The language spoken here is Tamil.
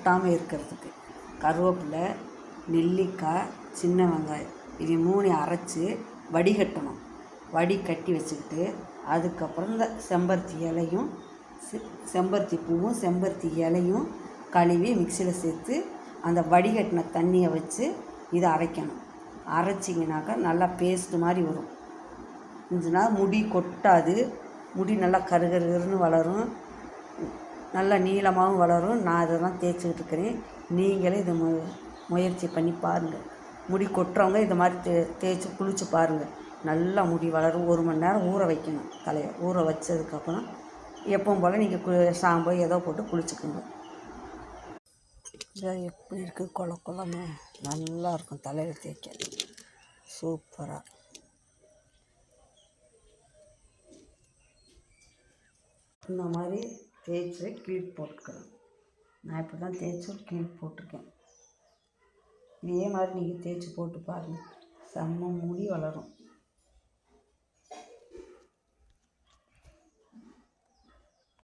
கொட்டாமல் இருக்கிறதுக்கு கருவேப்பிலை, நெல்லிக்காய், சின்ன வெங்காயம் இது 3 அரைச்சி வடிகட்டணும். வடிகட்டி வச்சுக்கிட்டு அதுக்கப்புறம் இந்த செம்பருத்தி இலையும் செம்பருத்தி பூவும் செம்பருத்தி இலையும் கழுவி மிக்சியில் சேர்த்து அந்த வடிகட்டின தண்ணியை வச்சு இதை அரைக்கணும். அரைச்சிங்கனாக்கா நல்லா பேஸ்ட்டு மாதிரி வரும். இருந்துச்சுன்னா முடி கொட்டாது, முடி நல்லா கருகருன்னு வளரும், நல்லா நீளமாகவும் வளரும். நான் இதெல்லாம் தேய்ச்சிக்கிட்டு இருக்கிறேன். நீங்களே இதை முயற்சி பண்ணி பாருங்கள். முடி கொட்டுறவங்க இது மாதிரி தேய்ச்சி குளித்து பாருங்கள். நல்லா முடி வளரும். 1 மணி நேரம் ஊற வைக்கணும். தலையை ஊற வச்சதுக்கப்புறம் எப்பவும் போல் நீங்கள் ஷாம்பு ஏதோ போட்டு குளிச்சுக்கோங்க. இதை எப்படி இருக்குது கொல கொலன்னு நல்லாயிருக்கும் தலையில் தேய்க்க, சூப்பராக. இந்த மாதிரி தேய்ச்சி கிளிப் போட்டுக்கணும். நான் இப்படி தான் தேய்ச்சி கிளிப் போட்டிருக்கேன். இதே மாதிரி நீங்கள் தேய்ச்சி போட்டு பாருங்கள், செம்ம முடி வளரும்.